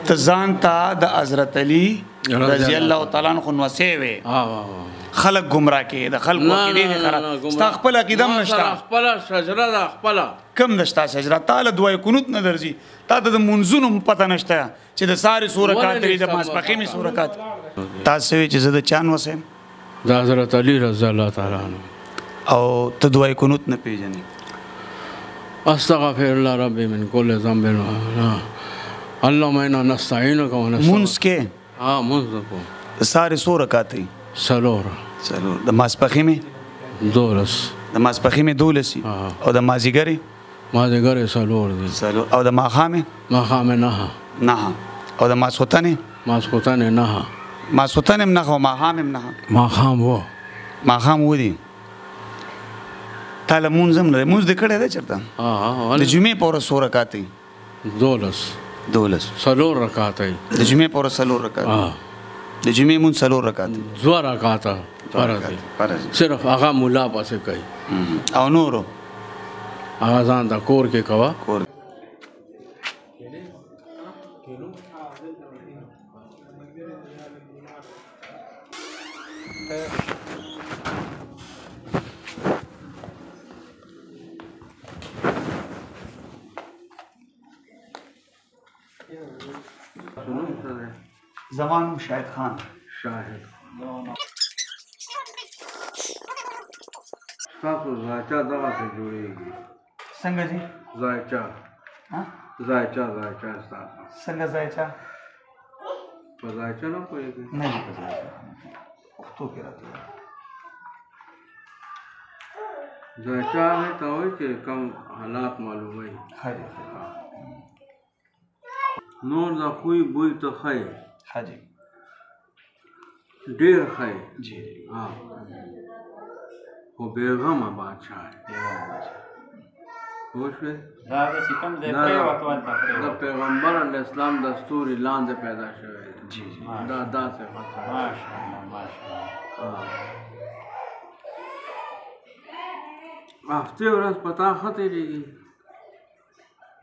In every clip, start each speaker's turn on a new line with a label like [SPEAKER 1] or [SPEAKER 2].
[SPEAKER 1] ته ځان ته د حضرت علي رضی الله تعالی عنہ نوسې وې خلق گمراه کې د خلق عقیده خراب ستا خپل عقیده نشته
[SPEAKER 2] خپل شجره ده خپل
[SPEAKER 1] کم نشته شجره تعالی دوی قنوت نه درځي تا ته د منځونو پته نشته چې د ساري سورکات لري د ماسپخیمي سورکات تاسو چې زه د چان وسم
[SPEAKER 2] د حضرت علي رضی الله تعالی عنہ
[SPEAKER 1] او ته دوی قنوت نه پیژنې
[SPEAKER 2] استغفر الله ربي من كل ذنب اللهم انا نستعينك ونستغفرك
[SPEAKER 1] منس کې
[SPEAKER 2] منس کو
[SPEAKER 1] ساري سورکات
[SPEAKER 2] سلور
[SPEAKER 1] د ماسپخیمي
[SPEAKER 2] دولس
[SPEAKER 1] د ماسپخیمي دولسي او د مازیګري
[SPEAKER 2] مازیګري سلور دي
[SPEAKER 1] او د ماخامي
[SPEAKER 2] نه
[SPEAKER 1] او د ماسوتنه
[SPEAKER 2] نه
[SPEAKER 1] ماسوتنه نه او ماخام ودی تعالی مونږم نه مونږ د کړه ده چرته د جمعې پور سورکات دولس
[SPEAKER 2] سلور رکعات
[SPEAKER 1] د جمعې پور سلور رکعات د جمعې مون سلور رکعات
[SPEAKER 2] دو رکعات فرض صرف هغه مولا پاسه کوي
[SPEAKER 1] او نورو
[SPEAKER 2] هغه ځان د کور کې کوا
[SPEAKER 1] زمان شاهد خان
[SPEAKER 2] تاسو زایچا دغه څه جوړیږي
[SPEAKER 1] څنګه جی
[SPEAKER 2] زایچا تاسو
[SPEAKER 1] څنګه زایچا
[SPEAKER 2] په زایچا نه پوهیږئ
[SPEAKER 1] نه جی په زایچا پښتو کې راځي
[SPEAKER 2] زایچا ته وایي چې کوم حالات معلوموي نور د خوی بوی ته ښایي
[SPEAKER 1] حاجی
[SPEAKER 2] ډېر ښایي
[SPEAKER 1] جی
[SPEAKER 2] خو بېغمه بادشاه پوه شوې د پیغمبر علیه اسلام د ستوري لاندې پیدا شوی دا داسې هفتې ورځ په تا ښه تېرېږي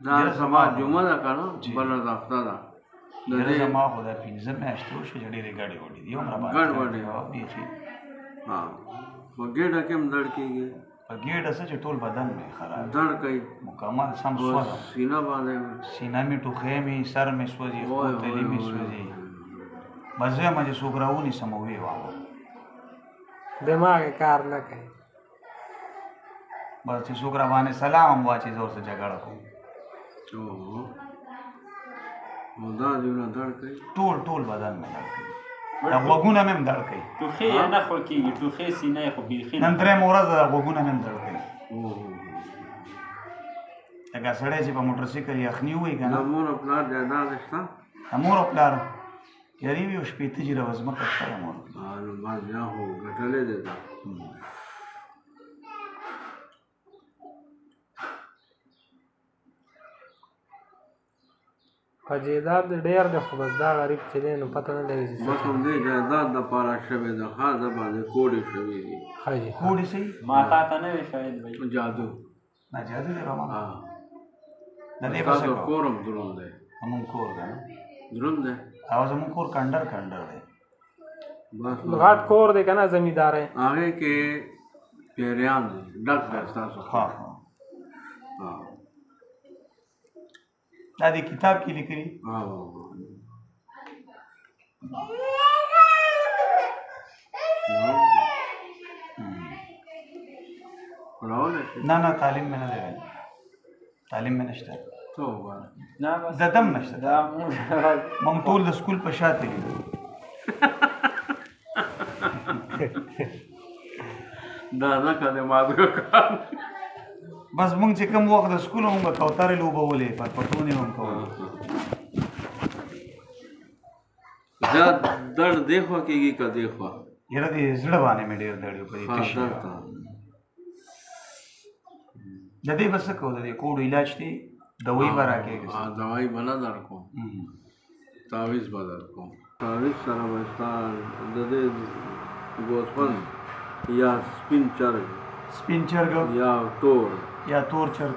[SPEAKER 2] دا سبا جمعه ده که نه بله هفته ده
[SPEAKER 1] زما خو دا 15 میاشتې وشوې چې ډېرې ګډې وډې دي
[SPEAKER 2] ګډوډې په ګېډه کې هم درد کېږي
[SPEAKER 1] په ګېډه څه چې ټول بدن مې خراب
[SPEAKER 2] درد کوي
[SPEAKER 1] مکمل سم سوځه
[SPEAKER 2] سینه باندې
[SPEAKER 1] سینه مې ټوخی مې سر مې سوځي تلي مې سوځي بس وایم چې څوک راونیسم او ویې وایم
[SPEAKER 3] دماغ کار نه کوي
[SPEAKER 1] بس چې څوک راباندې سلام هم واچي زه ورسره جګړه کوم
[SPEAKER 2] دا دیونه درد کوي
[SPEAKER 1] ټول بدن مې درد کوي دا غوږونه مې هم درد کوي
[SPEAKER 4] ټوخی یې نه خوږېږي ټوخی سینه یې خو بیخي
[SPEAKER 1] نن درېیمه ورځ ده غوږونه مې هم درد کوي لکه سړی چې په موټرسایکل یخني ووایي که نه
[SPEAKER 2] د مور او پلار جایداد شته
[SPEAKER 1] د مور او پلار یاري وي او شپېته جیره ځمکه شته د مور
[SPEAKER 2] نو بس بیا خو ګټلې دی دا
[SPEAKER 3] په جایداد ډېر دی خو بس دا غریب چې دی نو پته نه لګي
[SPEAKER 2] بس همدې جایداد دپاره شوې ده ښه ده باندې کوډې شوې دي
[SPEAKER 1] کوډې صحیح
[SPEAKER 4] ما تا ته نه وې شاید بھائی
[SPEAKER 2] جادو
[SPEAKER 1] نه جادو دی بابا د دې
[SPEAKER 2] تاسو کور هم دروند دی
[SPEAKER 1] زموږ کور دی
[SPEAKER 2] دروند دی
[SPEAKER 1] او زموږ کور کنډر دی
[SPEAKER 2] بس
[SPEAKER 3] غټ کور دی که نه زمیندار یې
[SPEAKER 2] هغې کې پیریان دي ډک دی ستاسو
[SPEAKER 1] دا دې کتاب کې لیکلي نه تعلیم مې نه دی ویلی تعلیم مې نشته ددم نشته موږ ټول د سکول په شا تللي
[SPEAKER 2] دا ځکه د مازدیګر کار
[SPEAKER 1] بس مونږ چې کوم وخت د سکول مونږ به کوترې لوبولې پر پټونې هم کولې
[SPEAKER 2] زیات درد دې خوا کېږي که دې خوا
[SPEAKER 1] یاره دې زړه باندې مې ډېر درد په دې تشي د دې به څه کوو د دې کوډو علاج دی دوایي به راکېږي
[SPEAKER 2] دوایي به نه در کوم تعویض به در کوم تعویض سره به ستا د دې ګوسفند یا سپین چرګ یا تور
[SPEAKER 1] چرګ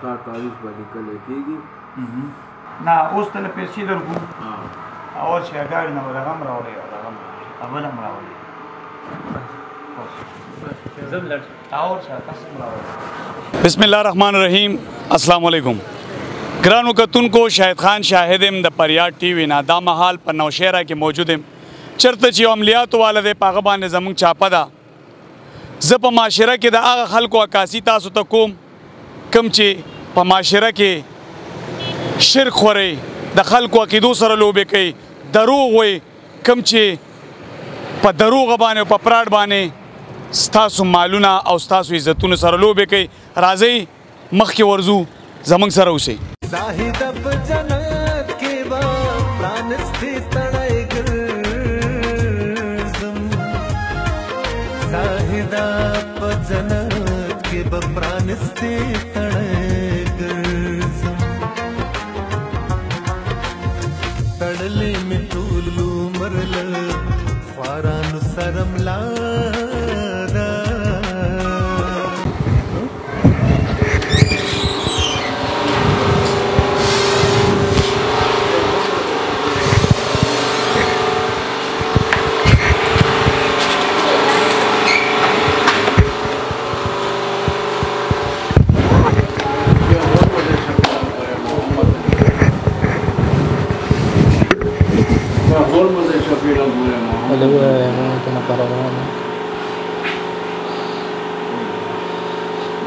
[SPEAKER 2] تا تعویض به لیکلی کېږي
[SPEAKER 1] نه اوس ته پیسې درکو او چې اګاړي نه ورغم راوړي اول هم راوړي
[SPEAKER 5] بسم الله الرحمن الرحیم. السلام علیکم ګرانو کتونکو. شاهد خان شاهدم د پریاد ټي وی نه دا مهال په نوشهره کې موجود یم چرته چې عملیاتو والا دی په هغه باندې زموږ چاپه ده. زه په معاشره کې د هغه خلکو عکاسي تاسو ته کوم کم چې په معاشره کې شرک خوري د خلکو عقیدو سره لوبې کوي دروغ وي کم چې په دروغ باندې او په پراډ باندې ستاسو مالونه او ستاسو عزتونو سره لوبې کوي. راځئ مخکې ورځو زموږ سره اوسئ.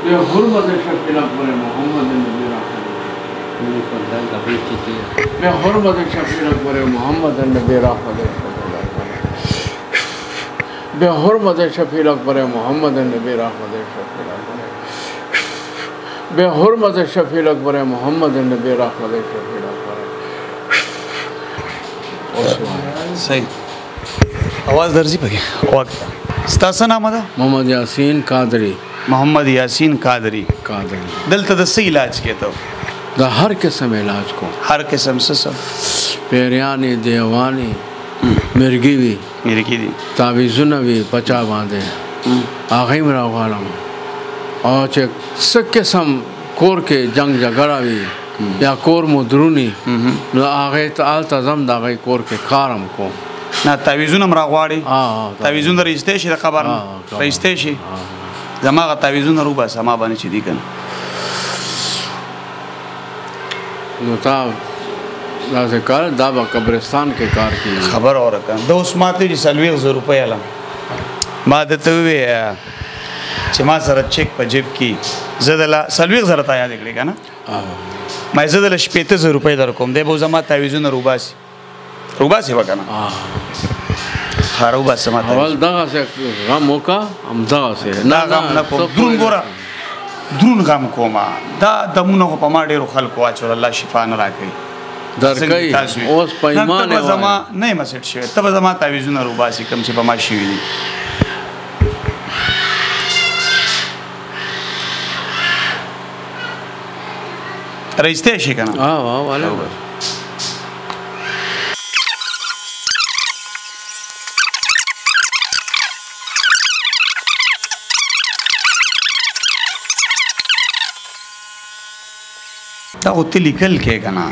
[SPEAKER 2] بحرمت شفیع اکبر محمد نبی رحمت بحرمت شفیع اکبر محمد نبی رحمت بحرمت شفیع اکبر محمد نبی رحمت بحرمت شفیع اکبر محمد نبی رحمت
[SPEAKER 5] صحیح आवाज درځي پکې وخت ستاسو نام ده
[SPEAKER 2] محمد یاسین قادری
[SPEAKER 5] محمد یاسین قادری دلته د څه علاج کېته
[SPEAKER 2] د هر قسم علاج کو
[SPEAKER 5] هر قسم څه
[SPEAKER 2] پیریانی دیوانی مرګي وی
[SPEAKER 5] دي
[SPEAKER 2] تعویذونه وی پچا باندې هغه مرا غواړم او چې څه قسم کور کې جنگ جګړه وی یا کور مدرونی نو هغه تعال تزم د هغه کور کې کارم کو
[SPEAKER 5] نه تعویذونه مرا غواړي تعویذونه رښتې شي د خبر رښتې شي زماغه تعویذونه روبه سما باندې چې دي کنه
[SPEAKER 2] نو تا دا کار دا په قبرستان کې کار کوي
[SPEAKER 5] خبر اور کنه د اوس ماته چې 30 روپۍ علم ما دته وی چې ما سره چیک په جیب کې زدلا 30 زره تا یاد کړی کنه ما زدلا 15 روپۍ در کوم دی به زما تعویذونه روباسي وکنه خروبه سماته
[SPEAKER 2] اول دغه څه غم وکا هم دغه څه
[SPEAKER 5] نه غم نه کوم درون ګوره درون غم کوما دا دمونه په ما ډیرو خلکو واچول الله شفا نه راکړي
[SPEAKER 2] درکې اوس پیمانه
[SPEAKER 5] ته زما نه مسټ شوی ته زما تعویذونه روباسي کم چې په ما شوی دي رئیسته شي کنه
[SPEAKER 2] والا
[SPEAKER 5] دا اوته لیکل کې کنه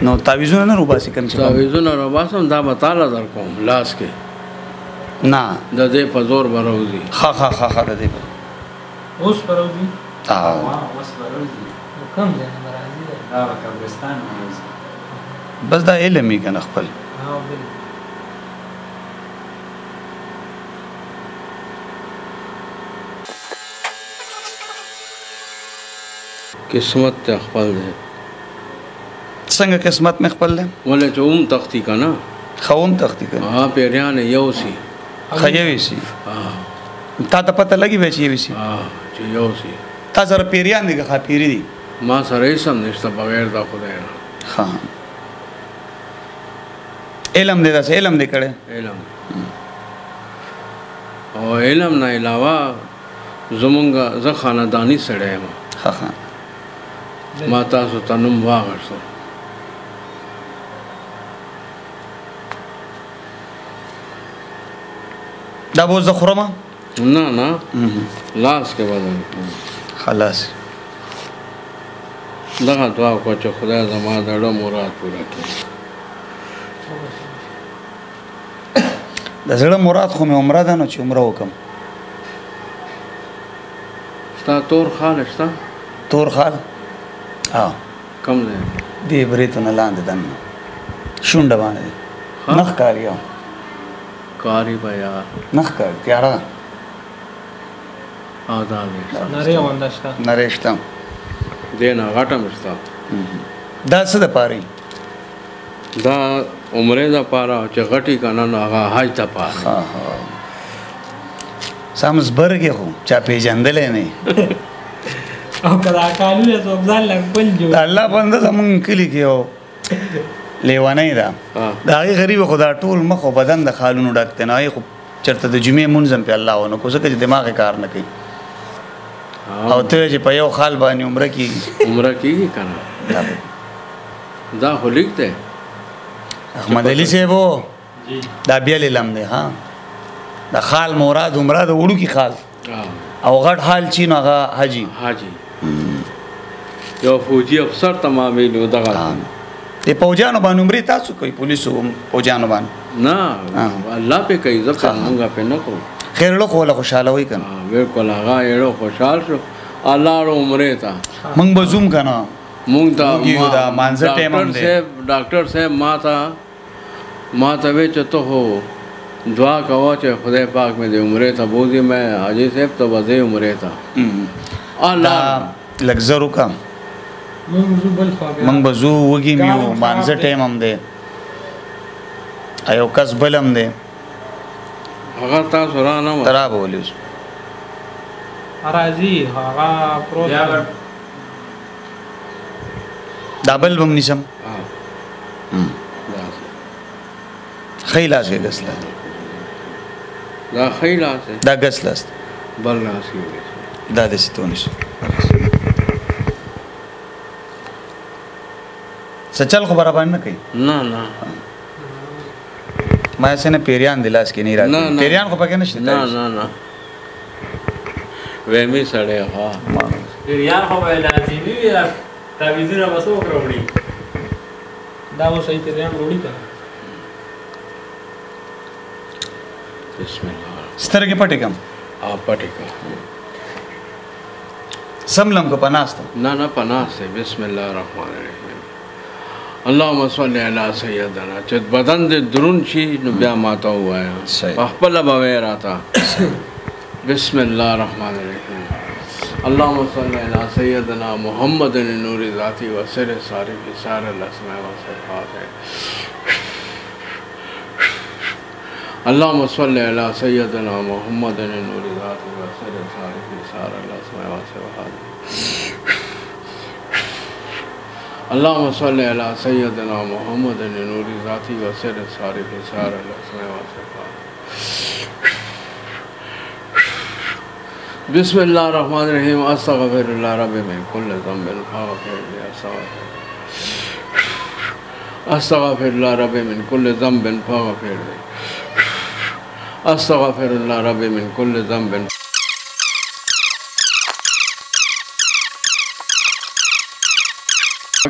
[SPEAKER 5] نو تعویذونه نه روباسي کوم چې
[SPEAKER 2] تعویذونه روباسم دا بتاله در کوم لاس کې
[SPEAKER 5] نه
[SPEAKER 2] د دې په زور بروزي
[SPEAKER 5] ها د دې
[SPEAKER 4] اوس بروزي
[SPEAKER 3] اوس بروزي کوم ځای نه راځي
[SPEAKER 4] دا قبرستان بروزي
[SPEAKER 5] بس دا علم یې کنه خپل
[SPEAKER 2] قسمت ته خپل ده
[SPEAKER 5] څنګه قسمت مې خپل ده
[SPEAKER 2] ولې ته تختی کنه
[SPEAKER 5] خوم تختی کنه
[SPEAKER 2] پیریان یو سی
[SPEAKER 5] خیوي سي تا ته پته لګي به چې وي سي
[SPEAKER 2] چې یو سی
[SPEAKER 5] تا سره پیریان دي که پیری دي
[SPEAKER 2] ما سره یې سم نشته بغیر د خدای نه
[SPEAKER 5] ها علم دې دا علم دې کړه
[SPEAKER 2] علم او علم نه علاوه زمونږ زه خاندانی سړی یم
[SPEAKER 5] ها
[SPEAKER 2] ما تاسو ته نوم واغرسو
[SPEAKER 5] دا به زه خورم
[SPEAKER 2] نه لاس کې بدل
[SPEAKER 5] خلاص
[SPEAKER 2] دغه دعا وکړه چې خدای زما د زړه مراد پوره کړي.
[SPEAKER 6] د زړه مراد خو مې عمره ده نو چې عمره وکم.
[SPEAKER 2] ستا تور خال شته؟
[SPEAKER 6] تور خال
[SPEAKER 2] کم دی؟
[SPEAKER 6] دې بریتونه لاندې دننه شونډه باندې دی. نخ کاري او
[SPEAKER 2] کاري به یا
[SPEAKER 6] نخ کاري تیاره ده.
[SPEAKER 2] او دا دی
[SPEAKER 3] نری غونډه شته.
[SPEAKER 6] نری شته.
[SPEAKER 2] دې نه غټه مې شته.
[SPEAKER 6] دا څه دپاره
[SPEAKER 2] دا عمرې دپاره چې غټي که نه نو هغه حج دپاره.
[SPEAKER 6] سم زبرګې خو چا پېژندلی نه
[SPEAKER 3] او که دا کالونه څوک ځان له خپل جوړ.
[SPEAKER 6] د الله بنده زمونږ کلي کې یو لیونی ده. د هغې غریبه خو دا ټول مخ او بدن د خالونو ډک دی. نو هغې خو چېرته د جمعې مونځ هم پې الله ونه کړو ځکه چې دماغ یې کار نه کوي. او ته چې په یو خال باندې عمره کېږي.
[SPEAKER 2] عمره کېږي که نه؟ دا خو لیک دی
[SPEAKER 6] احمد علي صاحبو دا بیا لیلم دی. ها د خال مراد عمره د وړوکي خال او غټ حال چې نو هغه حاجي.
[SPEAKER 2] یو فوجي افسر ته معاملې دغه
[SPEAKER 6] د پوجانو باندې عمرې تاسو کوئ؟ پولیسو پوجانو باندې
[SPEAKER 2] نه الله پې کوي ځکه موږ پې نه کوو.
[SPEAKER 6] خیر اړه خو وله خوشحاله وي که نه؟
[SPEAKER 2] بلکل هغه اړه خوشحال شو الله اړه عمرې ته
[SPEAKER 6] موږ به ځوم که نه؟
[SPEAKER 2] مونږ ته
[SPEAKER 6] ډاکټر
[SPEAKER 2] صاحب ما ته وی چې ته خو دعا کوه چې خدای پاک مې د عمرې ته بوځي. مې حاجي صاحب ته به ځې عمرې ته.
[SPEAKER 6] الله لږ زر وکړه موږ به ځو وږي مې یو مانځه ټایم هم دی یو کس بل هم دی
[SPEAKER 2] هغه تاسو را نه
[SPEAKER 6] ته را به ولي اوس
[SPEAKER 3] راځي هغه پروت
[SPEAKER 6] دا بل به هم نیسم ښی لاس کې ګس لاس
[SPEAKER 2] دا ښی لاس دی
[SPEAKER 6] دا ګس لاس
[SPEAKER 2] بل لاس کې
[SPEAKER 6] دا داسې ته ونیسو څه چل خو برابر نه کوي
[SPEAKER 2] نه نه
[SPEAKER 6] ما یې نه پیریان دی لاس کې نه راځي پیریان خو پکې نشته
[SPEAKER 2] نه نه نه وېمې سړی ها
[SPEAKER 4] پیریان خو به لازمي وي تعویذونه به څوک راوړي
[SPEAKER 3] دا اوس یې پیریان وړي که
[SPEAKER 2] بسم الله
[SPEAKER 6] سترګې پټې کړم
[SPEAKER 2] پټې کړه
[SPEAKER 6] سملم کو پناست
[SPEAKER 2] نه نه پناست بسم الله الرحمن الرحیم اللهم صل علی سیدنا چې بدن دې درون شي نو بیا ماته وایا خپل به وای راته بسم الله الرحمن الرحیم اللهم صل علی سیدنا محمد نور ذاتی و سر صارف سار الاسماء و صفات اللهم صل علی سیدنا محمد نور ذاتی و سر صارف سار الاسماء و صفات اللهم صل علی سیدنا محمد نور ذاتی و سر صارف سار الاسماء و صفات بسم الله الرحمن الرحیم استغفر الله رب من كل ذنب فاغفر لي استغفر الله رب من كل ذنب فاغفر لي استغفر الله رب من كل ذنب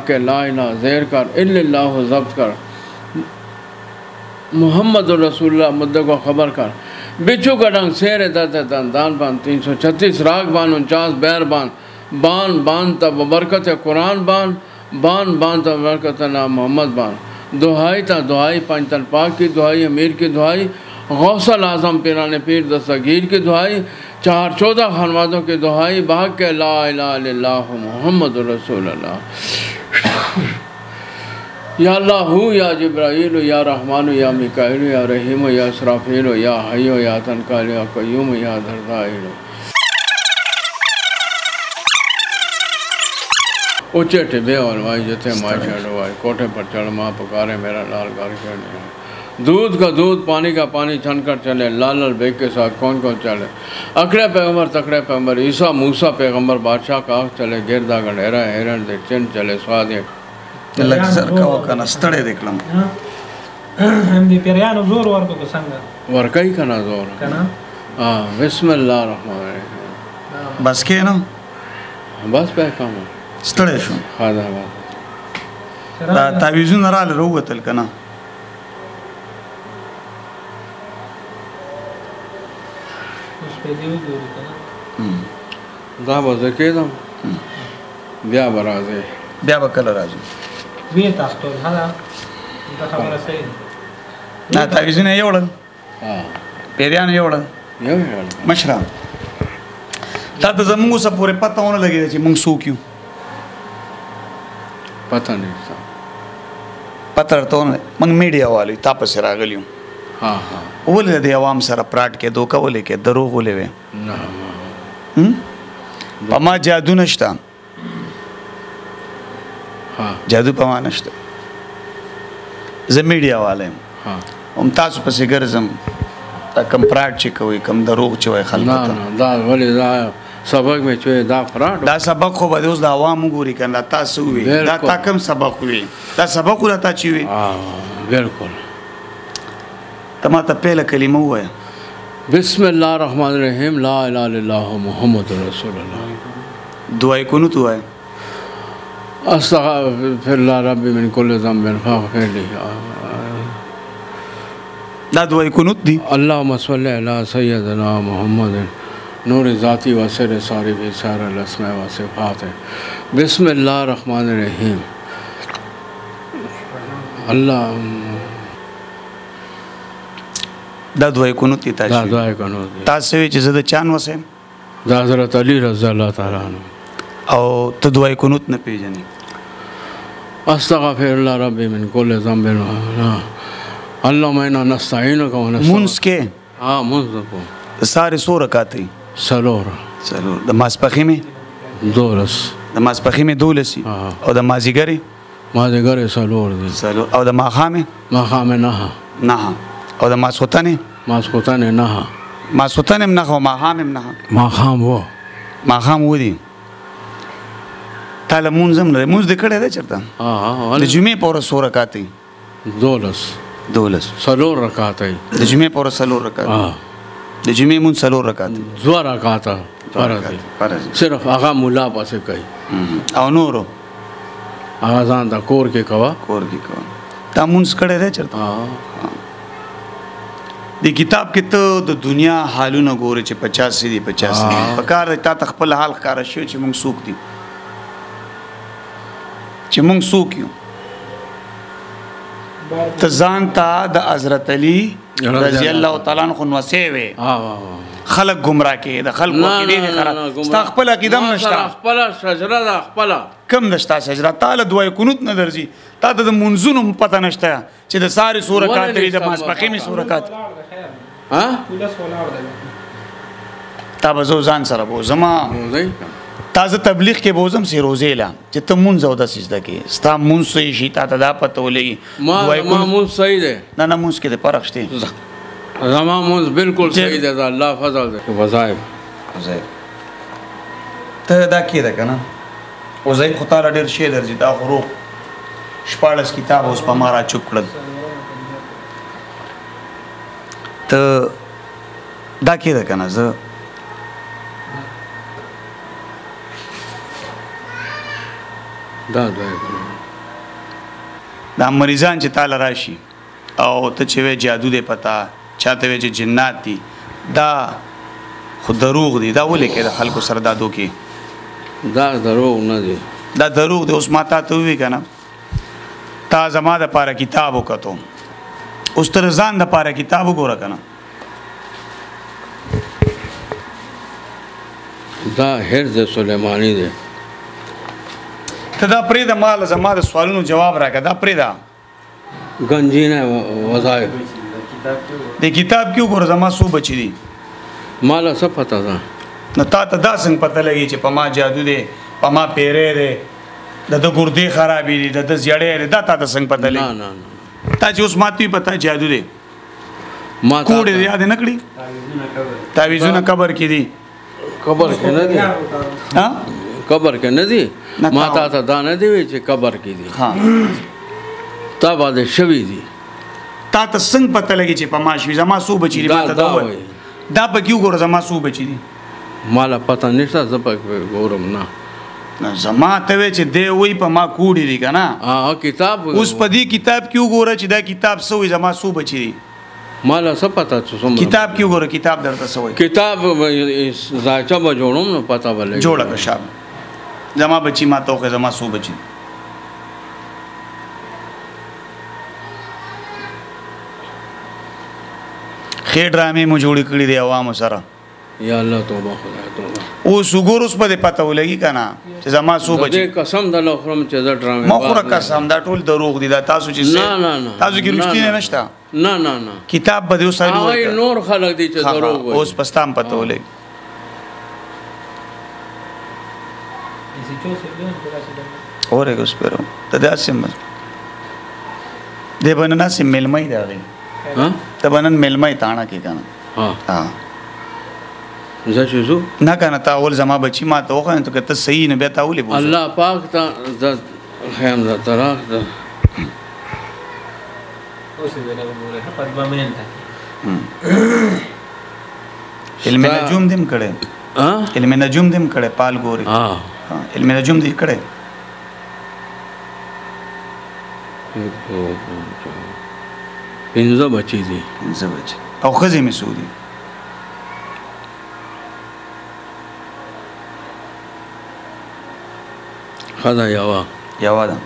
[SPEAKER 2] کہ لا الہ زیر کر الا اللہ ضبط کر محمد رسول اللہ مدد کو خبر کر بچو کا ڈنگ سیر دان بان 336 راگ بان 49 بیر بان بان تب برکت قرآن بان تب برکت نام محمد بان دعائی تا دعائی پنجتن پاک کی دعائی امیر کی دعائی غوث الاعظم پیران پیر دستگیر کی دعائی 414 خانوادوں کی دعائی بھاگ کے لا الہ الا اللہ محمد رسول اللہ یا اللہ یا جبرائیل یا رحمان یا میکائیل یا رحیم یا اسرافیل یا حی یا تنکال یا قیوم یا دردائل اونچے ٹبے اور وائی جتے مائی چھڑ وائی کوٹے پر چڑھ ماں پکارے میرا لال گھر چڑھنے دودھ کا دودھ پانی کا پانی چھن کر چلے لال بیگ کے ساتھ کون چلے اکڑے پیغمبر تکڑے پیغمبر عیسیٰ موسیٰ پیغمبر بادشاہ کا آنکھ چلے گردہ گھڑیرہ ہیرن دے چن چلے سوادے
[SPEAKER 6] لږ زر کوه که نه ستړی دی کړم
[SPEAKER 3] د پیریانو زور ورکو که څنګه
[SPEAKER 2] ورکوي که نه زور بسم الله الرحمن الرحیم
[SPEAKER 6] بس کښېنم
[SPEAKER 2] بس بیا کوم
[SPEAKER 6] ستړی شو دا تعویذونه راله راووتل که نه
[SPEAKER 2] دا به زه کېدم بیا به راځئ
[SPEAKER 6] بیا به کله راځو
[SPEAKER 3] ویې تاختول هله دا خبره صحیح
[SPEAKER 6] دا تعویذونه یې وړل پیریان یې وړل مشره تا ته زموږ اوسه پورې پته ونه لګېده چې موږ څوک یو
[SPEAKER 2] پته نشته
[SPEAKER 6] پته درته ونه موږ میډیا والو تا پسې راغلي یو ولې د عوام سره پراټ کې دوکه ولې کې دروغ ولې وې په ما جادو نشته جادو په ما نشته زه میډیا والا یم هم تاسو پسې ګرځم دا کم پراټ چې کوئ کم دروغ چې وایي خلکو ته
[SPEAKER 2] دا ولې دا سبق مې چې دا پراټ
[SPEAKER 6] دا سبق خو به اوس د عوام وګوري که نه تاسو ووي دا تا کم سبق وي دا سبق خو تا چې وي
[SPEAKER 2] بالکل
[SPEAKER 6] ته ما ته پهله کلمه ووایه
[SPEAKER 2] بسم الله الرحمن الرحیم لا اله الا الله محمد رسول الله
[SPEAKER 6] دعای قنوت ووایه
[SPEAKER 2] استغفر الله ربي من كل ذنب فاغفر لي
[SPEAKER 6] دا دعای قنوت دی
[SPEAKER 2] اللهم صل على سيدنا محمد نور ذاتی و سر ساری بھی سار الاسماء و صفات بسم الله الرحمن الرحیم اللہ
[SPEAKER 6] دا دعای قنوت دی
[SPEAKER 2] دا دعای قنوت دی
[SPEAKER 6] تاسو وی چې زه د چان وسم
[SPEAKER 2] دا حضرت علی رضی الله تعالی عنہ
[SPEAKER 6] او ته دعای قنوت نه پیژنې
[SPEAKER 2] استغفر الله ربي من كل ذنب اللهم انا نستعينك ونستغفرك
[SPEAKER 6] منس کې
[SPEAKER 2] منس کو
[SPEAKER 6] ساره سو رکعتې
[SPEAKER 2] سلور
[SPEAKER 6] د ماسپخیمه
[SPEAKER 2] دولس
[SPEAKER 6] د ماسپخیمه دولسی او د مازیګری
[SPEAKER 2] سلور دي
[SPEAKER 6] او د ماخامه
[SPEAKER 2] نه
[SPEAKER 6] او د ماسوتنه
[SPEAKER 2] نه
[SPEAKER 6] ماسوتنه نه او ماخام نه ماخام ودی تعالی مونږم نه مونږ د کړه ده چرته د جمعې پر سو رکعتې دولس
[SPEAKER 2] سلور رکعات
[SPEAKER 6] د جمعې پر سلور رکعات د جمعې مون سلور رکعات
[SPEAKER 2] دو رکعات فرض صرف هغه مولا پاسه کوي
[SPEAKER 6] او نورو
[SPEAKER 2] هغه ځان د کور کې کوا
[SPEAKER 6] تا مونږ کړه ده چرته د کتاب کې ته د دنیا حالونه ګوره چې 50 دي په کار تا خپل حال ښکاره شو چې مونږ څوک دي چې مونږ څوک یو ته ځان ته د حضرت علی رضی الله تعالی عنہ نوسه وي خلق گمراه کې د خلکو عقیده خراب ستا خپل عقیده نشته
[SPEAKER 2] خپل شجره ده خپل
[SPEAKER 6] کم نشته شجره تعالی دعای قنوت نه درځي تا ته د منځونو پته نشته چې د ساري سورکات لري د ماسپخیمي سورکات تا به زو ځان سره بو زما تازه تبلیغ کې بوزم سی روزه لا چې ته مونږ او د سجده کې ستا مونږ صحیح شي تا ته دا پته ولګي
[SPEAKER 2] ما مونږ صحیح ده
[SPEAKER 6] نه مونږ کې د فرق شته
[SPEAKER 2] زما مونږ بالکل صحیح ده الله فضل ده وظایف
[SPEAKER 6] ته دا کې ده کنه وظایف خو تعالی ډیر شی درځي دا خو 14 کتاب اوس په مارا چوپ کړل ته دا کې ده کنه زه
[SPEAKER 2] دا
[SPEAKER 6] مریضان چې تعالی راشي او ته چې وې جادو دې پتا چاته وې چې جنات دي دا خو دروغ دي دا ولې کې د خلکو سره دادو کې
[SPEAKER 2] دا دروغ نه دي
[SPEAKER 6] دا دروغ دي اوس ماته ته وی کنه تا زما د پاره کتاب وکړو اوس تر ځان د پاره کتاب وګوره کنه
[SPEAKER 2] دا حرز سلیمانی دی
[SPEAKER 6] ته دا پرې د مال زما د سوالونو جواب راکړه دا پرې دا
[SPEAKER 2] گنجینه وظایف
[SPEAKER 6] د کتاب کې وګوره زما سو بچی دي
[SPEAKER 2] مال څه پتا ده
[SPEAKER 6] نو تا ته دا څنګه پته لګي چې په ما جادو دی په ما پیرې دی د ګردې خرابې دي د زیړې دی دا تا ته څنګه پته لګي
[SPEAKER 2] نه
[SPEAKER 6] تا چې اوس ماته پته جادو دی
[SPEAKER 2] ما
[SPEAKER 6] کوډې یاد نه کړی تعویذونه قبر کې دي
[SPEAKER 2] قبر کې نه دي
[SPEAKER 6] ها
[SPEAKER 2] قبر کې نه دي ما ته دا نه دی چې قبر کې دي
[SPEAKER 6] ها
[SPEAKER 2] تا باندې شوي دي
[SPEAKER 6] تا ته څنګه پته لګي چې په ما شوي زما سو بچی دي ماته دا وایي دا په کیو ګور زما سو بچی دي
[SPEAKER 2] مالا پته نشته زه په ګورم نه
[SPEAKER 6] زما ته وی چې دی وی په ما کوډی دي کنه
[SPEAKER 2] کتاب
[SPEAKER 6] اوس په دې کتاب کې وګوره چې دا کتاب سوې زما سو بچی دي
[SPEAKER 2] مالا څه پتا څه
[SPEAKER 6] کتاب کې وګوره کتاب درته سوې
[SPEAKER 2] کتاب زاچا به جوړوم نو پتا ولګي
[SPEAKER 6] جوړه که شاب زما بچی ما ته خو زما سو بچی خیر ډرامې مو جوړې کړې دي عوامو سره
[SPEAKER 2] یا الله توبه خدای توبه
[SPEAKER 6] اوس وګور اوس په پته ولګي کنه چې زما سو بچي
[SPEAKER 2] قسم د لوخرم چې دا ډرامه
[SPEAKER 6] مخوره قسم دا ټول دروغ دي دا تاسو چې
[SPEAKER 2] نه
[SPEAKER 6] تاسو کې رښتینه نشته
[SPEAKER 2] نه
[SPEAKER 6] کتاب به اوس
[SPEAKER 2] نور خلک دي چې دروغ وایي
[SPEAKER 6] اوس پستام پته ولګي اوره اوس پرو ته دا سم دې باندې ناسې ملمای دا غي ته باندې ملمای تاڼه کې کنه ها
[SPEAKER 2] زشو
[SPEAKER 6] نه کنه تا اول زما بچی ما ته وخه ته کته صحیح نه به تا ولې بوزه
[SPEAKER 2] الله پاک ته خیم ذات راخ ده
[SPEAKER 4] اوس دې نه وره په دوامین ته
[SPEAKER 6] علم نجوم دم کړه علم نجوم دم کړه پال ګوري علم نجوم دې کړه
[SPEAKER 2] پنځه بچی دي
[SPEAKER 6] او خزې می سودي
[SPEAKER 2] خدا یوا
[SPEAKER 6] ده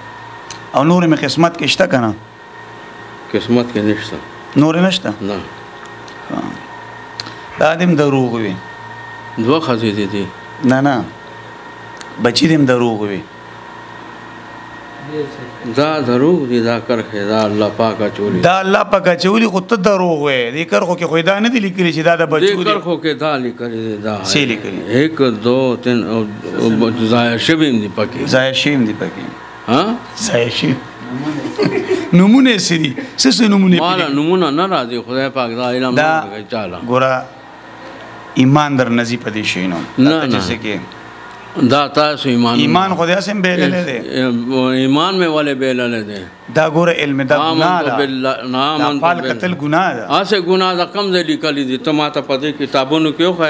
[SPEAKER 6] او نور می قسمت کې شته کنه
[SPEAKER 2] قسمت کې نشته
[SPEAKER 6] نور نشته
[SPEAKER 2] نه
[SPEAKER 6] دا دیم دروغ وي
[SPEAKER 2] دوه خزې دي
[SPEAKER 6] نه بچی دیم دروغ وي
[SPEAKER 2] دا دروغ دي دا کرخه دا الله پاک چولی
[SPEAKER 6] دا الله پاک چولی خو ته دروغ وي دې کرخو کې خو دا نه دي لیکلي چې دا د بچو
[SPEAKER 2] دي کرخو کې دا لیکلي دا
[SPEAKER 6] سی لیکلي
[SPEAKER 2] 1 2 3 ظاهر شبیم دي پکې ها
[SPEAKER 6] ظاهر شیم نمونه سری څه نمونه
[SPEAKER 2] مال نمونه نه راځي خدای پاک دا علم
[SPEAKER 6] دا
[SPEAKER 2] چاله
[SPEAKER 6] ګورا ایمان در نزی پدې شینو
[SPEAKER 2] نه دا تاسو
[SPEAKER 6] ایمان خدای سم بیلل دي
[SPEAKER 2] ایمان میں والے بیلل دي
[SPEAKER 6] دا ګور علم دا ګناه ده
[SPEAKER 2] دا
[SPEAKER 6] پال قتل ګناه ده
[SPEAKER 2] اسه ګناه دا کم ځای لیکلي دي ته ماته پدې کتابونو کې خو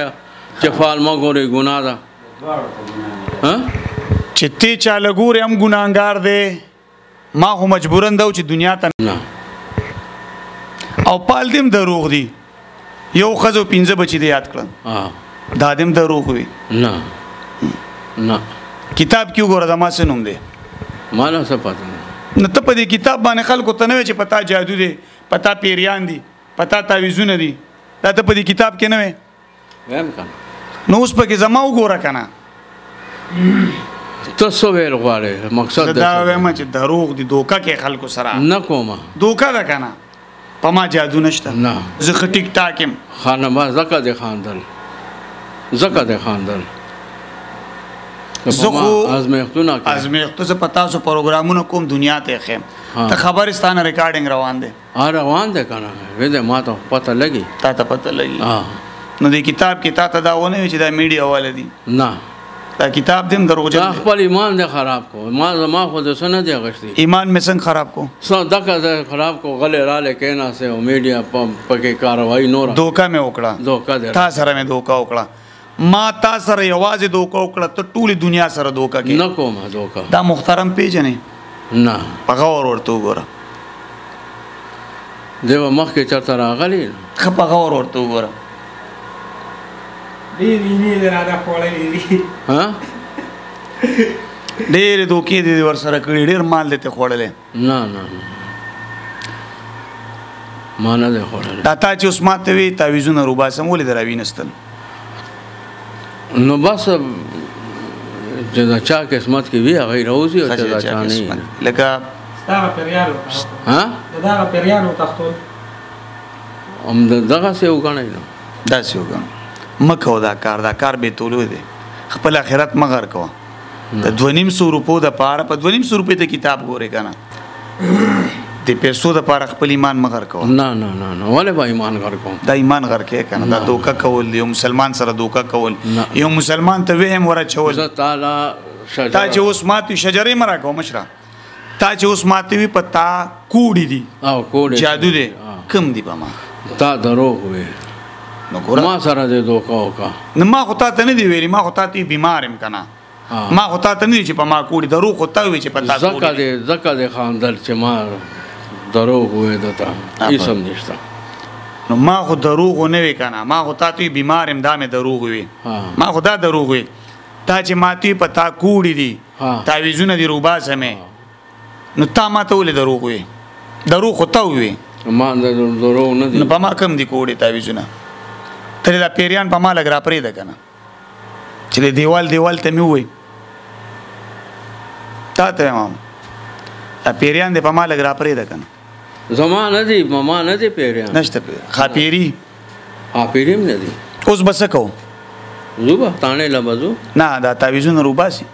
[SPEAKER 2] چې فال ما ګورې ګناه ده ها
[SPEAKER 6] چې تی چاله ګورې هم ګناهګار دی ما خو مجبورن دا چې دنیا ته
[SPEAKER 2] نه
[SPEAKER 6] او پال دیم دروغ دي یو خزو 15 بچی دی یاد کړه دا دیم دروغ وي
[SPEAKER 2] نه
[SPEAKER 6] کتاب کیوں ګور زما سنوم دی
[SPEAKER 2] مالا څه پته
[SPEAKER 6] نه ته په دې کتاب باندې خلکو ته نه چې پتا جادو دی پتا پیریان دي پتا تعویذونه دي دا ته په دې کتاب کې نه وې
[SPEAKER 2] ویم کنه
[SPEAKER 6] نو اوس په کې زما وګوره کنه
[SPEAKER 2] تاسو ویل غواړئ مقصد
[SPEAKER 6] دا وایم چې دروغ دي دوکا کې خلکو سره
[SPEAKER 2] نه کومه
[SPEAKER 6] دوکا ده کنه پما جادو نشته
[SPEAKER 2] نه
[SPEAKER 6] زه ټیک ټاکم
[SPEAKER 2] خانما زکه د خاندل
[SPEAKER 6] زخو
[SPEAKER 2] ازمیختونه
[SPEAKER 6] ز پتا سو پروګرامونه کوم دنیا ته خیم ته خبرستان ریکارډینګ روان دي
[SPEAKER 2] روان دي کنه وې ما ته پته لګي
[SPEAKER 6] تا ته پته لګي نو د کتاب کې تا ته دا ونه چې دا میډیا والے دي
[SPEAKER 2] نه
[SPEAKER 6] دا کتاب دیم دروغجن
[SPEAKER 2] خپل ایمان دې خراب کو ما خو د سن دي غشتي
[SPEAKER 6] ایمان مې څنګه خراب کو
[SPEAKER 2] صدقه خراب کو غلې را لیکینا سه او میډیا پکې کاروایی نور
[SPEAKER 6] دوکا مې وکړه تا سره مې دوکا وکړه ما تا سره یوازې دوکا وکړه ته ټولې دنیا سره دوکا کې
[SPEAKER 2] نه کوم دوکا
[SPEAKER 6] دا محترم پیژنې
[SPEAKER 2] نه
[SPEAKER 6] پغور ورته وګوره
[SPEAKER 2] دیو مخ کې چرته راغلی
[SPEAKER 6] پغور ورته وګوره
[SPEAKER 2] ها
[SPEAKER 6] ډېر دوکې دې ور سره کړی ډېر مال دې ته خوړلې
[SPEAKER 2] نه ما نه دې خوړلې
[SPEAKER 6] دا تا چې اوس ماته وی تعویذونه روبا سمولې دراوی نستل
[SPEAKER 2] نو بس چې دا چا قسمت کې وی هغه راوځي او چې دا چا نه
[SPEAKER 6] لکه
[SPEAKER 3] ستاره پیریانو
[SPEAKER 2] ها
[SPEAKER 3] دا پیریانو تختول
[SPEAKER 2] دغه څه وګڼئ نو
[SPEAKER 6] دا څه وګڼئ مکو دا کار به تولو دی خپل آخرت مغر کو د 250 روپو د پاره په 250 روپې ته کتاب ګوره کنه د پیسو د پاره خپل ایمان مغر کو
[SPEAKER 2] نه ولې به ایمان غر کوم
[SPEAKER 6] دا ایمان غر کې کنه دا دوکا کول یو مسلمان سره دوکا کول یو مسلمان ته وهم ور چول
[SPEAKER 2] تعالی
[SPEAKER 6] تا چې اوس ماتي شجرې مرا کو مشره تا چې اوس ماتي وي پتا کوډی دي
[SPEAKER 2] او کوډی
[SPEAKER 6] جادو دي کم دي بما
[SPEAKER 2] تا دروغ وي ما سره دې دوکا وکا
[SPEAKER 6] نه ما خو ته نه دی ویلي ما خو ته بیمارم کنه ما خو تا ته نه چې په ما کوړي دروغ خو تا وی چې په تا کوړي
[SPEAKER 2] زکه د خاندل چې ما دروغ وې دتا هیڅ نشته
[SPEAKER 6] نو ما خو دروغ نه وی کنه ما خو تا ته بیمار ام دا مې دروغ وی ما خو دا دروغ وی تا چې ما ته په تا کوړي دي تعویذونه دی روبا سمې نو تا ما ته ولې دروغ وی دروغ خو تا وی
[SPEAKER 2] ما دروغ نه دي
[SPEAKER 6] نو په ما کم دي کوړي تعویذونه ترې دا پیریان په ما لګ را پرې ده کنه چې دیوال ته مې وای تا ته مام پیریان دې په ما لګ را پرې ده کنه
[SPEAKER 2] زمانه دي ماما نه دي پیریان
[SPEAKER 6] نشته خاپيري
[SPEAKER 2] خاپيریم نه دي
[SPEAKER 6] اوس بس کو
[SPEAKER 2] زوبا تانه لبزو
[SPEAKER 6] نه دا تعویذونه روباسي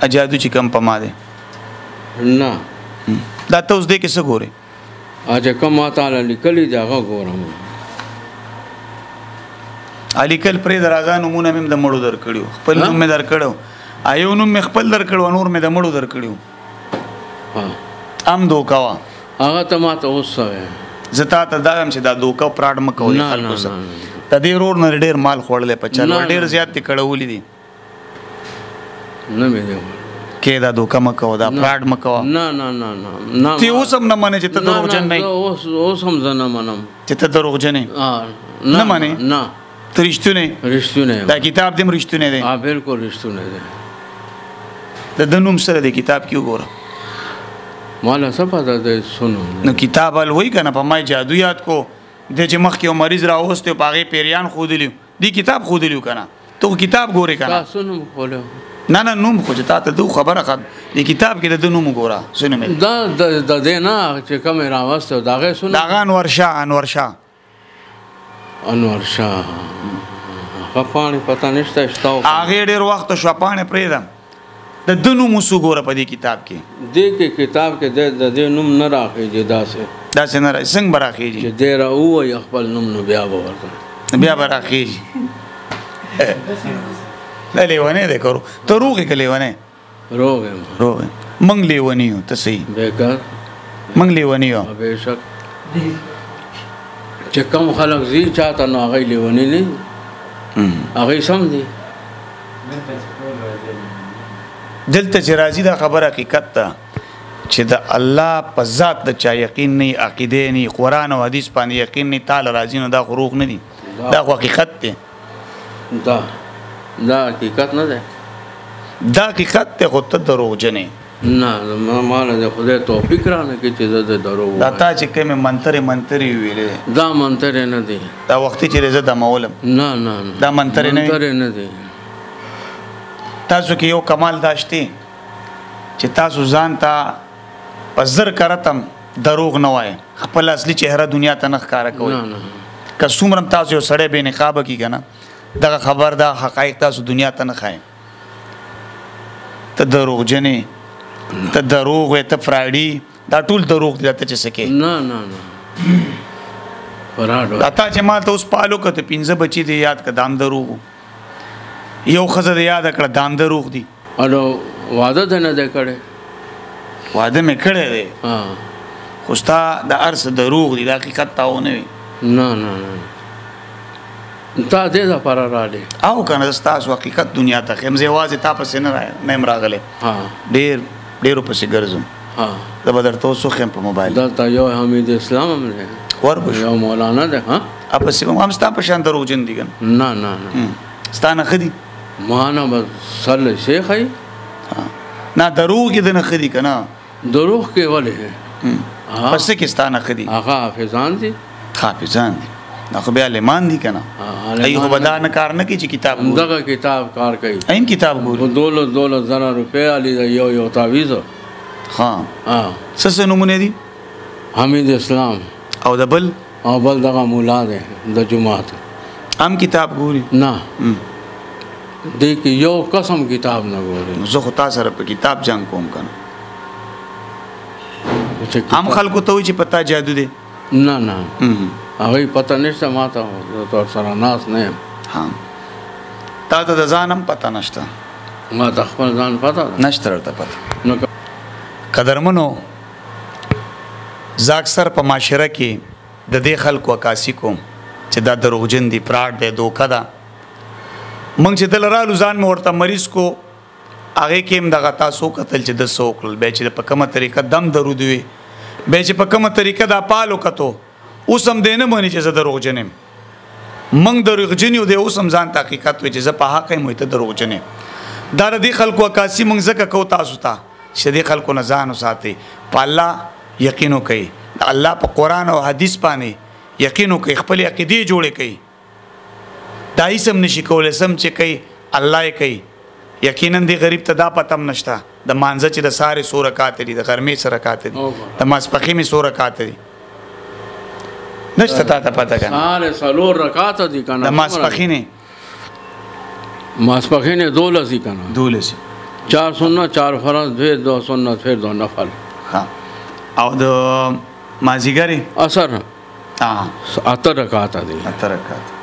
[SPEAKER 6] اجادو چې کم پما ده
[SPEAKER 2] نه
[SPEAKER 6] دا ته اوس دې کې څه ګوري
[SPEAKER 2] اجه کوم تعالی لیکلي داغه ګورم
[SPEAKER 6] علي کل پرې درازان نمونه مې د مړو در کړیو خپل نوم مې در کړو ایو نوم مې خپل در کړو نور مې د مړو در کړیو ام دوکاوا
[SPEAKER 2] هغه ته ما ته اوس
[SPEAKER 6] زتا ته دایم چې دا دوکا پراډ مکو خلکو سره ته دې رور نه ډېر مال خوړلې په چل ډېر زیات تی کړولې دي
[SPEAKER 2] نه مې دی
[SPEAKER 6] کې دا دوکا مکو دا پراډ مکو
[SPEAKER 2] نه
[SPEAKER 6] تی اوس هم نه مانه چې ته دروغجن نه
[SPEAKER 2] اوس هم زنه منم
[SPEAKER 6] چې ته دروغجن نه مانه
[SPEAKER 2] نه
[SPEAKER 6] رښتونه دا کتاب دې رښتونه دی
[SPEAKER 2] بالکل رښتونه دی
[SPEAKER 6] د نوم سره د کتاب کې وګوره
[SPEAKER 2] مالا سپاده ده سنو
[SPEAKER 6] نو کتاب الوی کنه په ما جادو یاد کو د چې مخ کې مریض راوسته پاغه پیریان خودلیو دی کتاب خودلیو کنه تو کتاب ګوره کنه
[SPEAKER 2] سنو خولو
[SPEAKER 6] نه نوم خو ته ته دو خبره خد دی کتاب کې د نوم ګوره سنو مې
[SPEAKER 2] دا د نه چې کوم راوسته داغه سنو
[SPEAKER 6] داغه انور شاه
[SPEAKER 2] غفانی پتا نشته شتاو
[SPEAKER 6] هغه ډېر وخت شو پانه پریدم د دنو موسو ګوره په دې کتاب کې
[SPEAKER 2] دې کې کتاب کې د دې نوم نه راخېږي داسې
[SPEAKER 6] نه څنګه براخېږي
[SPEAKER 2] چې ډېر او خپل نوم نو بیا ورته
[SPEAKER 6] بیا براخېږي لا لیوانه دې کړو ته روغې کلیوانه
[SPEAKER 2] روغې
[SPEAKER 6] منګ لیوانیو ته صحیح
[SPEAKER 2] بیکار
[SPEAKER 6] منګ لیوانیو
[SPEAKER 2] به شک چې کوم خلک زی چاته نو هغه لیونی نه هغه سم دي
[SPEAKER 6] دلته چې راځي دا خبره حقیقت ده چې د الله په ذات د چا یقین نه عقیده نه قران او حدیث باندې یقین نه تعالی راځي نو دا غروغ نه دي دا حقیقت ده
[SPEAKER 2] دا حقیقت نه ده
[SPEAKER 6] دا حقیقت ته خو ته دروغجنې
[SPEAKER 2] نه مال د خدای توفیق رانه کې چې د دروغ
[SPEAKER 6] دا تا چې کوم منتري ویلې
[SPEAKER 2] دا منتر نه دي
[SPEAKER 6] دا وخت چې رضا د مولم
[SPEAKER 2] نه
[SPEAKER 6] دا منتر نه
[SPEAKER 2] دي
[SPEAKER 6] تاسو کې یو کمال داشتي چې تاسو ځان ته پزر کرتم دروغ نه وای خپل اصلي چهره دنیا ته نه ښکارا کوي که څومره تاسو یو سړی به نقاب کی کنه دغه خبر دا حقایق تاسو دنیا ته نه خای ته دروغ جنې ته دروغ ته فراډي دا ټول دروغ دي ته چې سکے
[SPEAKER 2] نه فراډ
[SPEAKER 6] دا ته چې ما ته اوس پالو کته 15 بچی دی یاد ک دام دروغ یو خزه دی یاد کړه دام دروغ دی
[SPEAKER 2] اړو واده نه ده کړه
[SPEAKER 6] واده مې کړه دی خوستا د ارس دروغ دی د حقیقت تاونه
[SPEAKER 2] نه تا دې دا پر راړي
[SPEAKER 6] او کنه تاسو حقیقت دنیا ته خمزه وازه تاسو نه راغله ډېر په سیګرزم دا بدر تاسو خم په موبایل
[SPEAKER 2] دا تا یو حمید اسلام هم نه
[SPEAKER 6] وربش
[SPEAKER 2] یو مولانا ده ها
[SPEAKER 6] اپ سیمه هم ستا په شان دروغجن دي ګن
[SPEAKER 2] نه
[SPEAKER 6] ستانه خدي
[SPEAKER 2] مانا صلی شیخ ای
[SPEAKER 6] نه دروغ کې د نه خدي کنه
[SPEAKER 2] دروغ کې ولې
[SPEAKER 6] پس کې ستانه خدي
[SPEAKER 2] هغه حافظان دي
[SPEAKER 6] نو خو بیا لمان دي کنه ایو بدان کار نه کی چې کتاب
[SPEAKER 2] دغه کتاب کار کوي
[SPEAKER 6] این کتاب ګور
[SPEAKER 2] دولت زره روپیا علی یو تعویذ
[SPEAKER 6] ها څه نمونه دي
[SPEAKER 2] حمید اسلام
[SPEAKER 6] او دبل
[SPEAKER 2] دغه مولا ده د جمعات
[SPEAKER 6] ام کتاب ګوري
[SPEAKER 2] نه دې کې یو قسم کتاب نه ګوري
[SPEAKER 6] زه خو تاسو سره په کتاب جنگ کوم کنه ام خلکو ته چې پتا جادو دي
[SPEAKER 2] نه هغه پتا نشته ماته تر سره ناس نه
[SPEAKER 6] ها تا ته ځانم پتا نشته
[SPEAKER 2] ما ته خپل ځان پتا
[SPEAKER 6] نشته ورته پتا نو قدرمنو زاکثر په معاشره کې د دې خلکو عکاسي کوم چې دا دروغجن دي پراډ دی دوکا ده مونږ چې دل رالو ځان مې ورته مریض کو هغې کې هم دغه تاسو وکتل چې د څه وکړل بیا چې په کومه طریقه دم درود وي بیا چې په کومه طریقه دا پال وکتو اوس هم دی نه مني چې زه دروغجن یم موږ دروغجن یو دی اوس هم ځان ته حقیقت وایي چې زه په حق یم ته دروغجن یم دا د دې خلکو عکاسي موږ ځکه کوو تاسو ته چې دې خلکو نه ځان وساتئ په الله یقین وکئ د الله په قرآن او حدیث باندې یقین وکئ خپلې عقیدې جوړې کئ دا هیڅ هم نشي کولی سم چې کوي الله یې کوي یقینا دې غریب ته دا پته هم نشته د مانځه چې د سارې څو رکعات دي د غرمې څه رکعات دي د ماسپښین مې څو رکعات دي نشته تا ته پته که نه
[SPEAKER 2] سارې څلور رکعات دي که نه
[SPEAKER 6] د ماسپښینې
[SPEAKER 2] ماسپښین 12 دي که نه
[SPEAKER 6] 12
[SPEAKER 2] 4 سنت 4 فرض پھر 2 سنت پھر 2 نفل
[SPEAKER 6] او د مازیګرې
[SPEAKER 2] اثر 8 رکعات دي
[SPEAKER 6] 8 رکعات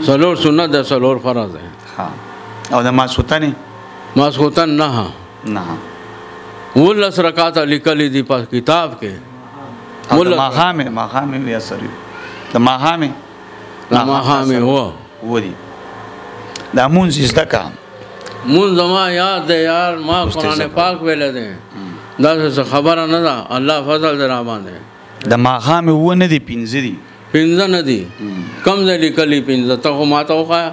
[SPEAKER 2] څلور سنت د څلور فرض دي
[SPEAKER 6] او د ماسخوتنې
[SPEAKER 2] ماسخوتن نه 19 رکعات لیکلي دي په کتاب کې
[SPEAKER 6] د ماښامې بیا سر د
[SPEAKER 2] ماښامې
[SPEAKER 6] هو دي دا مونځ زده کا
[SPEAKER 2] مونځ زما یاد دی یار ما قرآن پاک ویلی دی داسې خبره نه ده الله فضل دی را باندې
[SPEAKER 6] د ماښامې اووه نه دي 5 دي
[SPEAKER 2] 5 نه دي کم ځای لیکلي 5 ته خو ما ته وښایه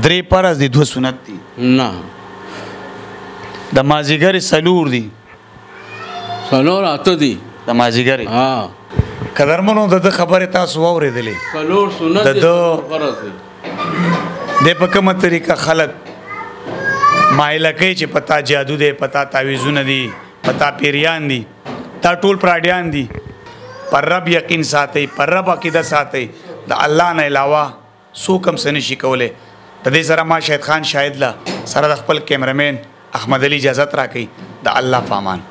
[SPEAKER 6] 3 فرض دي 2 سنت دي
[SPEAKER 2] نه
[SPEAKER 6] د مازیګرې څلور دي
[SPEAKER 2] څلور 8 دي
[SPEAKER 6] د مازیګرې قدرمنو د خبرې تاسو واورېدلې
[SPEAKER 2] څلور سنت دي څلور فرض دي
[SPEAKER 6] د په کومه طریقه خلک مایله کوي چې پتا جادو دی پتا تعویذونه دي پتا پیریان دي تا ټول پراډیان دي پر رب یقین ساتي پر رب عقیده ساتي د الله نه علاوه څوک هم څه نشي کولی د دې سره ما شهید خان شاهد له سره د خپل کیمرمین احمد علي اجازت راکړي د الله په امان